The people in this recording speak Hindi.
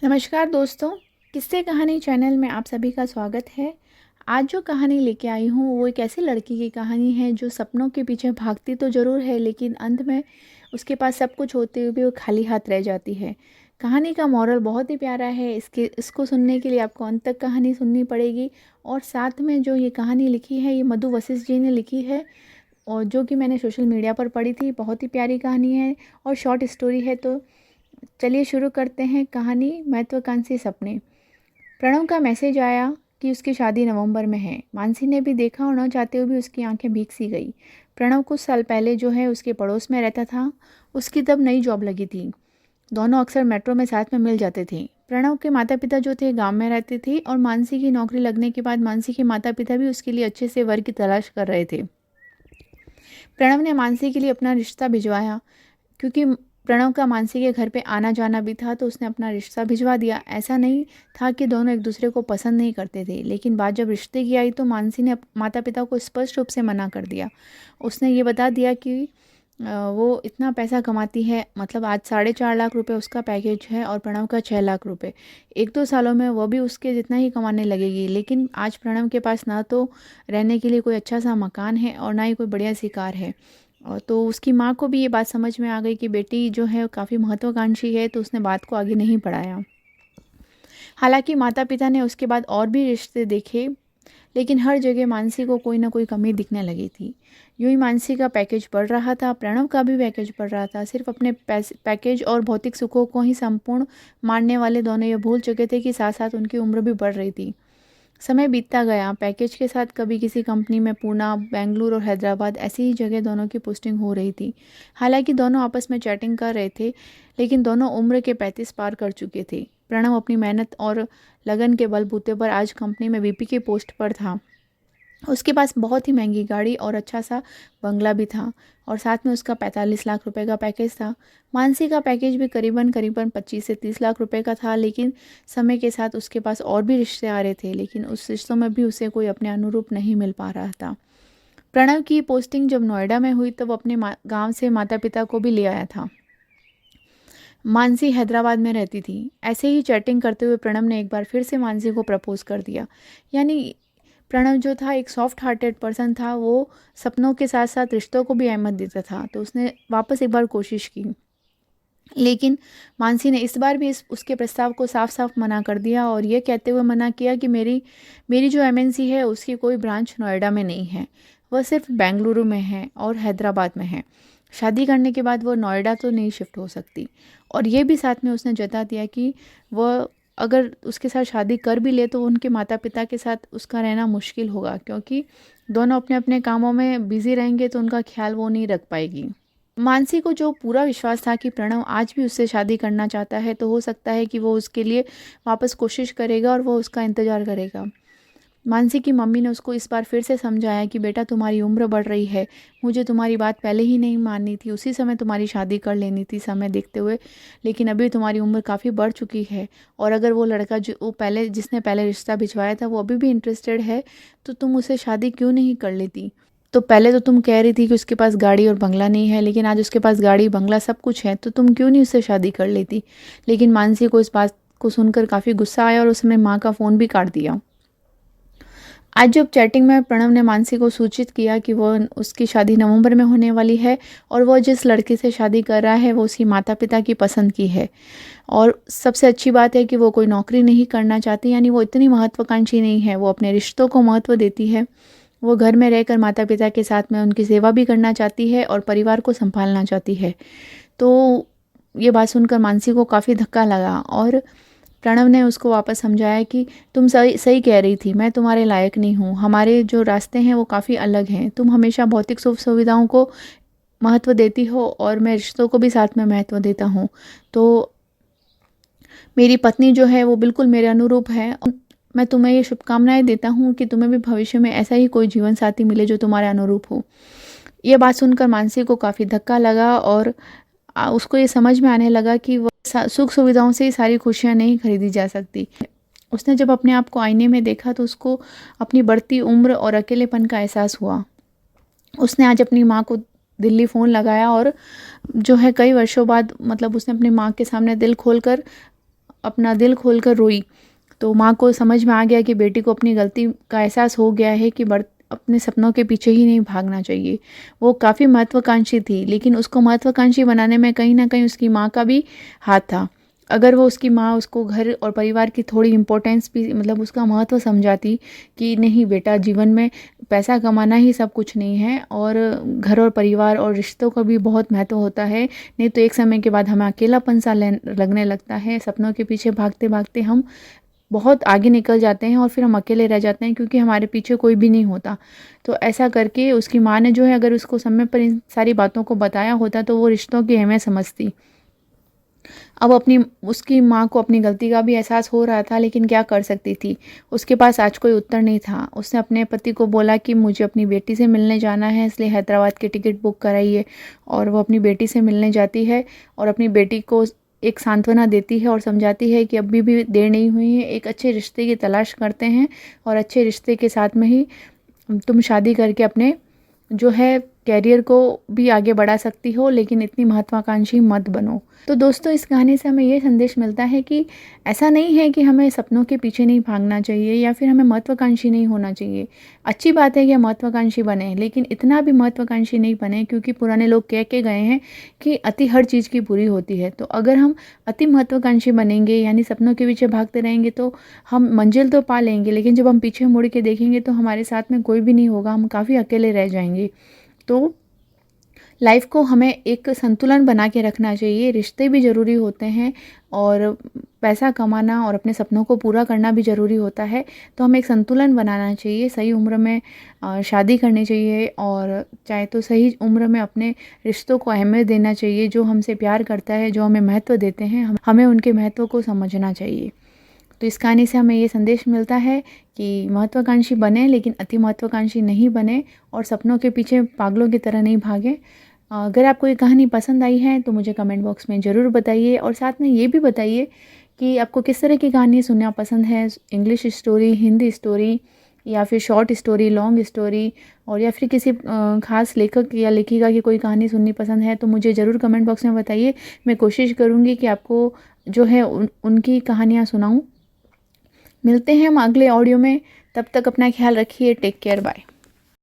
नमस्कार दोस्तों, किस्से कहानी चैनल में आप सभी का स्वागत है। आज जो कहानी लेके आई हूँ वो एक ऐसी लड़की की कहानी है जो सपनों के पीछे भागती तो ज़रूर है, लेकिन अंत में उसके पास सब कुछ होते हुए भी वो खाली हाथ रह जाती है। कहानी का मॉरल बहुत ही प्यारा है। इसको सुनने के लिए आपको अंत तक कहानी सुननी पड़ेगी। और साथ में जो ये कहानी लिखी है ये मधु वशिष्ठ जी ने लिखी है, और जो कि मैंने सोशल मीडिया पर पढ़ी थी। बहुत ही प्यारी कहानी है और शॉर्ट स्टोरी है। तो चलिए शुरू करते हैं कहानी। महत्वाकांक्षी सपने। प्रणव का मैसेज आया कि उसकी शादी नवंबर में है। मानसी ने भी देखा और न चाहते हुए भी उसकी आंखें भीग सी गई। प्रणव कुछ साल पहले जो है उसके पड़ोस में रहता था। उसकी तब नई जॉब लगी थी। दोनों अक्सर मेट्रो में साथ में मिल जाते थे। प्रणव के माता पिता जो थे गांव में रहते थे, और मानसी की नौकरी लगने के बाद मानसी के माता पिता भी उसके लिए अच्छे से वर की तलाश कर रहे थे। प्रणव ने मानसी के लिए अपना रिश्ता भिजवाया। क्योंकि प्रणव का मानसी के घर पे आना जाना भी था, तो उसने अपना रिश्ता भिजवा दिया। ऐसा नहीं था कि दोनों एक दूसरे को पसंद नहीं करते थे, लेकिन बात जब रिश्ते की आई तो मानसी ने माता पिता को स्पष्ट रूप से मना कर दिया। उसने ये बता दिया कि वो इतना पैसा कमाती है, मतलब आज 4.5 लाख रुपए उसका पैकेज है और प्रणव का 6 लाख रुपए। 1-2 सालों में वो भी उसके जितना ही कमाने लगेगी। लेकिन आज प्रणव के पास ना तो रहने के लिए कोई अच्छा सा मकान है और ना ही कोई बढ़िया सी कार है। और तो उसकी माँ को भी ये बात समझ में आ गई कि बेटी जो है काफ़ी महत्वाकांक्षी है, तो उसने बात को आगे नहीं बढ़ाया। हालांकि माता पिता ने उसके बाद और भी रिश्ते देखे, लेकिन हर जगह मानसी को कोई ना कोई कमी दिखने लगी थी। यूं ही मानसी का पैकेज बढ़ रहा था, प्रणव का भी पैकेज बढ़ रहा था। सिर्फ अपने पैकेज और भौतिक सुखों को ही संपूर्ण मानने वाले दोनों ये भूल चुके थे कि साथ साथ उनकी उम्र भी बढ़ रही थी। समय बीतता गया। पैकेज के साथ कभी किसी कंपनी में पूना, बेंगलुरु और हैदराबाद ऐसी ही जगह दोनों की पोस्टिंग हो रही थी। हालांकि दोनों आपस में चैटिंग कर रहे थे, लेकिन दोनों उम्र के 35 पार कर चुके थे। प्रणव अपनी मेहनत और लगन के बलबूते पर आज कंपनी में वीपी की पोस्ट पर था। उसके पास बहुत ही महंगी गाड़ी और अच्छा सा बंगला भी था, और साथ में उसका 45 लाख रुपए का पैकेज था। मानसी का पैकेज भी करीबन करीबन 25 से 30 लाख रुपए का था, लेकिन समय के साथ उसके पास और भी रिश्ते आ रहे थे, लेकिन उस रिश्तों में भी उसे कोई अपने अनुरूप नहीं मिल पा रहा था। प्रणव की पोस्टिंग जब नोएडा में हुई तब अपने गांव से माता पिता को भी ले आया था। मानसी हैदराबाद में रहती थी। ऐसे ही चैटिंग करते हुए प्रणव ने एक बार फिर से मानसी को प्रपोज कर दिया। यानी प्रणव जो था एक सॉफ्ट हार्टेड पर्सन था, वो सपनों के साथ साथ रिश्तों को भी अहमियत देता था। तो उसने वापस एक बार कोशिश की, लेकिन मानसी ने इस बार भी उसके प्रस्ताव को साफ साफ मना कर दिया, और ये कहते हुए मना किया कि मेरी जो एमएनसी है उसकी कोई ब्रांच नोएडा में नहीं है, वह सिर्फ बेंगलुरु में है और हैदराबाद में है। शादी करने के बाद वो नोएडा तो नहीं शिफ्ट हो सकती। और ये भी साथ में उसने जता दिया कि वह अगर उसके साथ शादी कर भी ले तो उनके माता पिता के साथ उसका रहना मुश्किल होगा, क्योंकि दोनों अपने अपने कामों में बिजी रहेंगे तो उनका ख्याल वो नहीं रख पाएगी। मानसी को जो पूरा विश्वास था कि प्रणव आज भी उससे शादी करना चाहता है, तो हो सकता है कि वो उसके लिए वापस कोशिश करेगा और वो उसका इंतज़ार करेगा। मानसी की मम्मी ने उसको इस बार फिर से समझाया कि बेटा तुम्हारी उम्र बढ़ रही है, मुझे तुम्हारी बात पहले ही नहीं माननी थी, उसी समय तुम्हारी शादी कर लेनी थी समय देखते हुए, लेकिन अभी तुम्हारी उम्र काफ़ी बढ़ चुकी है। और अगर वो लड़का जो वो पहले जिसने पहले रिश्ता भिजवाया था वो अभी भी इंटरेस्टेड है, तो तुम उससे शादी क्यों नहीं कर लेती। तो पहले तो तुम कह रही थी कि उसके पास गाड़ी और बंगला नहीं है, लेकिन आज उसके पास गाड़ी बंगला सब कुछ है, तो तुम क्यों नहीं उससे शादी कर लेती। लेकिन मानसी को इस बात को सुनकर काफ़ी गुस्सा आया और उसने माँ का फ़ोन भी काट दिया। आज जब चैटिंग में प्रणव ने मानसी को सूचित किया कि वो उसकी शादी नवंबर में होने वाली है, और वो जिस लड़के से शादी कर रहा है वो उसकी माता पिता की पसंद की है, और सबसे अच्छी बात है कि वो कोई नौकरी नहीं करना चाहती, यानी वो इतनी महत्वाकांक्षी नहीं है, वो अपने रिश्तों को महत्व देती है। वो घर में रहकर माता पिता के साथ में उनकी सेवा भी करना चाहती है और परिवार को संभालना चाहती है। तो ये बात सुनकर मानसी को काफ़ी धक्का लगा, और प्रणव ने उसको वापस समझाया कि तुम सही सही कह रही थी, मैं तुम्हारे लायक नहीं हूँ, हमारे जो रास्ते हैं वो काफ़ी अलग हैं। तुम हमेशा भौतिक सुख सुविधाओं को महत्व देती हो और मैं रिश्तों को भी साथ में महत्व देता हूँ। तो मेरी पत्नी जो है वो बिल्कुल मेरे अनुरूप है। मैं तुम्हें ये शुभकामनाएं देता हूँ कि तुम्हें भी भविष्य में ऐसा ही कोई जीवन साथी मिले जो तुम्हारे अनुरूप हो। ये बात सुनकर मानसी को काफ़ी धक्का लगा, और उसको ये समझ में आने लगा कि वह सुख सुविधाओं से ही सारी खुशियाँ नहीं खरीदी जा सकती। उसने जब अपने आप को आईने में देखा तो उसको अपनी बढ़ती उम्र और अकेलेपन का एहसास हुआ। उसने आज अपनी माँ को दिल्ली फ़ोन लगाया, और जो है कई वर्षों बाद मतलब उसने अपनी माँ के सामने दिल खोलकर अपना दिल खोलकर रोई। तो माँ को समझ में आ गया कि बेटी को अपनी गलती का एहसास हो गया है कि अपने सपनों के पीछे ही नहीं भागना चाहिए। वो काफ़ी महत्वाकांक्षी थी, लेकिन उसको महत्वाकांक्षी बनाने में कहीं न कहीं उसकी माँ का भी हाथ था। अगर वो उसकी माँ उसको घर और परिवार की थोड़ी इम्पोर्टेंस भी, मतलब उसका महत्व समझाती कि नहीं बेटा, जीवन में पैसा कमाना ही सब कुछ नहीं है और घर और परिवार और रिश्तों का भी बहुत महत्व होता है। नहीं तो एक समय के बाद हमें अकेलापन सा लगने लगता है। सपनों के पीछे भागते भागते हम बहुत आगे निकल जाते हैं और फिर हम अकेले रह जाते हैं क्योंकि हमारे पीछे कोई भी नहीं होता। तो ऐसा करके उसकी माँ ने जो है, अगर उसको समय पर इन सारी बातों को बताया होता तो वो रिश्तों की अहमियत समझती। अब उसकी माँ को अपनी गलती का भी एहसास हो रहा था, लेकिन क्या कर सकती थी। उसके पास आज कोई उत्तर नहीं था। उसने अपने पति को बोला कि मुझे अपनी बेटी से मिलने जाना है, इसलिए हैदराबाद की टिकट बुक कराइए। और वो अपनी बेटी से मिलने जाती है और अपनी बेटी को एक सांत्वना देती है और समझाती है कि अभी भी देर नहीं हुई है, एक अच्छे रिश्ते की तलाश करते हैं और अच्छे रिश्ते के साथ में ही तुम शादी करके अपने जो है कैरियर को भी आगे बढ़ा सकती हो, लेकिन इतनी महत्वाकांक्षी मत बनो। तो दोस्तों, इस कहानी से हमें ये संदेश मिलता है कि ऐसा नहीं है कि हमें सपनों के पीछे नहीं भागना चाहिए या फिर हमें महत्वाकांक्षी नहीं होना चाहिए। अच्छी बात है कि हम महत्वाकांक्षी बने, लेकिन इतना भी महत्वाकांक्षी नहीं बने, क्योंकि पुराने लोग कह के गए हैं कि अति हर चीज़ की बुरी होती है। तो अगर हम अति महत्वाकांक्षी बनेंगे, यानी सपनों के पीछे भागते रहेंगे, तो हम मंजिल तो पा लेंगे, लेकिन जब हम पीछे मुड़ के देखेंगे तो हमारे साथ में कोई भी नहीं होगा, हम काफ़ी अकेले रह जाएंगे। तो लाइफ को हमें एक संतुलन बना के रखना चाहिए। रिश्ते भी ज़रूरी होते हैं और पैसा कमाना और अपने सपनों को पूरा करना भी ज़रूरी होता है। तो हमें एक संतुलन बनाना चाहिए। सही उम्र में शादी करनी चाहिए और चाहे तो सही उम्र में अपने रिश्तों को अहमियत देना चाहिए। जो हमसे प्यार करता है, जो हमें महत्व देते हैं, हमें उनके महत्व को समझना चाहिए। तो इस कहानी से हमें ये संदेश मिलता है कि महत्वाकांक्षी बने, लेकिन अति महत्वाकांक्षी नहीं बने और सपनों के पीछे पागलों की तरह नहीं भागें। अगर आपको ये कहानी पसंद आई है तो मुझे कमेंट बॉक्स में ज़रूर बताइए और साथ में ये भी बताइए कि आपको किस तरह की कहानी सुनना पसंद है। इंग्लिश स्टोरी, हिंदी स्टोरी, या फिर शॉर्ट स्टोरी, लॉन्ग स्टोरी, और या फिर किसी खास लेखक या लेखिका की कोई कहानी सुननी पसंद है तो मुझे ज़रूर कमेंट बॉक्स में बताइए। मैं कोशिश करूँगी कि आपको जो है उनकी कहानियाँ सुनाऊँ। मिलते हैं हम अगले ऑडियो में। तब तक अपना ख्याल रखिए। Take care, bye.